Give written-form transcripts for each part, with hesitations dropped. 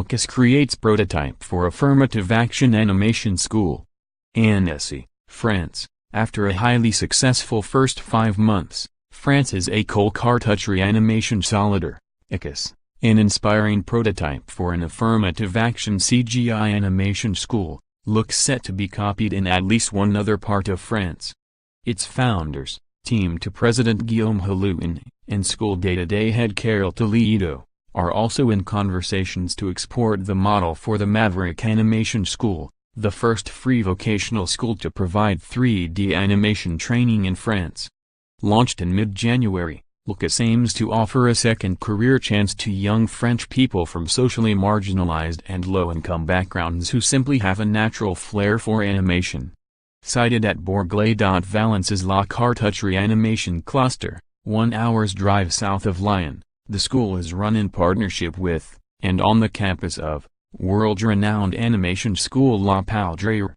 ECAS creates prototype for Affirmative Action Animation School. ANNECY, France. After a highly successful first 5 months, France's Ecole Cartoucherie Animation Solider, ECAS, an inspiring prototype for an affirmative action CGI animation school, looks set to be copied in at least one other part of France. Its founders, TeamTO President Guillaume Hellouin, and school day-to-day head Carole Toledo, are also in conversations to export the model for the Maverick Animation School, the first free vocational school to provide 3D animation training in France. Launched in mid-January, ECAS aims to offer a second career chance to young French people from socially marginalized and low-income backgrounds who simply have a natural flair for animation. Sited at Bourg-les-Valences La Cartoucherie Animation Cluster, 1 hour's drive south of Lyon, the school is run in partnership with, and on the campus of, world-renowned animation school La Poudre.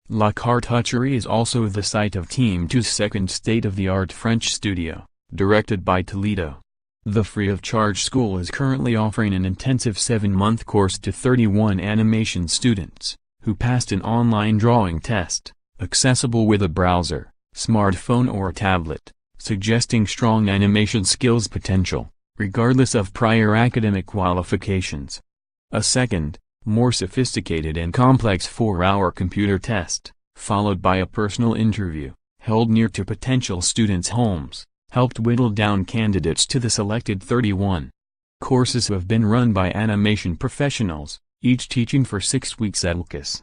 La Cartoucherie is also the site of TeamTO's second state-of-the-art French studio, directed by Toledo. The free-of-charge school is currently offering an intensive 7-month course to 31 animation students, who passed an online drawing test, accessible with a browser, smartphone or tablet, suggesting strong animation skills potential, regardless of prior academic qualifications. A second, more sophisticated and complex 4-hour computer test, followed by a personal interview, held near to potential students' homes, helped whittle down candidates to the selected 31. Courses have been run by animation professionals, each teaching for 6 weeks at ECAS.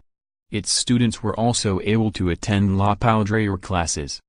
Its students were also able to attend La Poudre classes.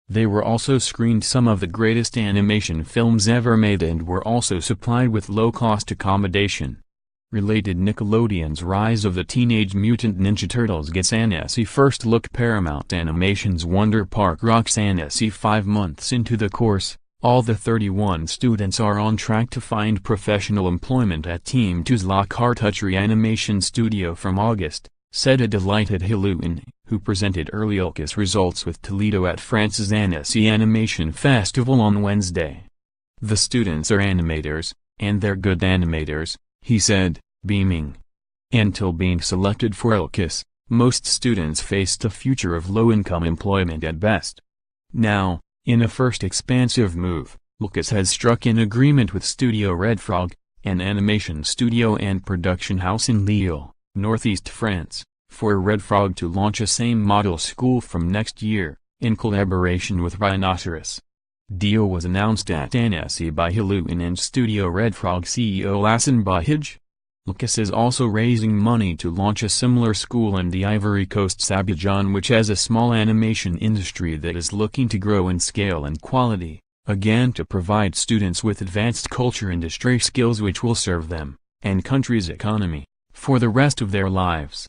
They were also screened some of the greatest animation films ever made and were also supplied with low-cost accommodation. Related, Nickelodeon's Rise of the Teenage Mutant Ninja Turtles gets ANNECY first look. Paramount Animation's Wonder Park rocks ANNECY 5 months into the course. All the 31 students are on track to find professional employment at TeamTO's La Cartoucherie Animation Studio from August, said a delighted Hellouin, who presented early ECAS results with Toledo at France's ANNECY Animation Festival on Wednesday. The students are animators, and they're good animators, he said, beaming. Until being selected for ECAS, most students faced a future of low-income employment at best. Now, in a first expansive move, ECAS has struck an agreement with Studio Red Frog, an animation studio and production house in Lille, northeast France, for Red Frog to launch a same model school from next year, in collaboration with Rhinoceros. Deal was announced at ANNECY by Hellouin and Studio Red Frog CEO Hassan Bahij. ECAS is also raising money to launch a similar school in the Ivory Coast's Abidjan, which has a small animation industry that is looking to grow in scale and quality, again to provide students with advanced culture industry skills which will serve them, and country's economy, for the rest of their lives.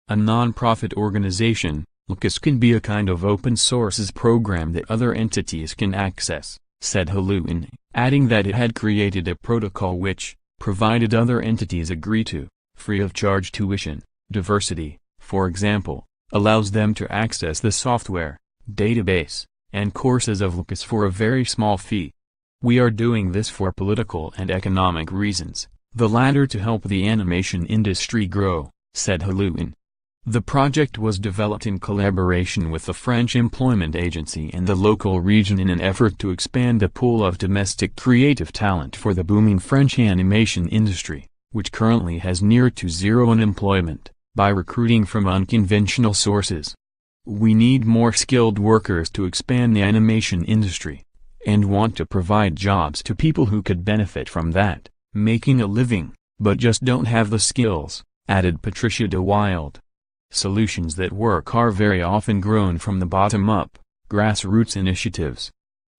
A non-profit organization, ECAS can be a kind of open sources program that other entities can access, said Hellouin, adding that it had created a protocol which, provided other entities agree to, free of charge tuition, diversity, for example, allows them to access the software, database, and courses of ECAS for a very small fee. We are doing this for political and economic reasons, the latter to help the animation industry grow, said Hellouin. The project was developed in collaboration with the French Employment Agency and the local region in an effort to expand the pool of domestic creative talent for the booming French animation industry, which currently has near to zero unemployment, by recruiting from unconventional sources. We need more skilled workers to expand the animation industry, and want to provide jobs to people who could benefit from that, making a living, but just don't have the skills, added Patricia de Wilde. Solutions that work are very often grown from the bottom up, grassroots initiatives.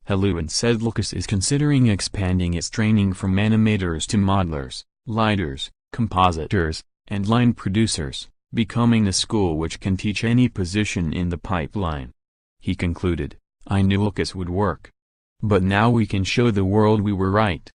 Hellouin said ECAS is considering expanding its training from animators to modelers, lighters, compositors, and line producers, becoming a school which can teach any position in the pipeline. He concluded, I knew ECAS would work. But now we can show the world we were right.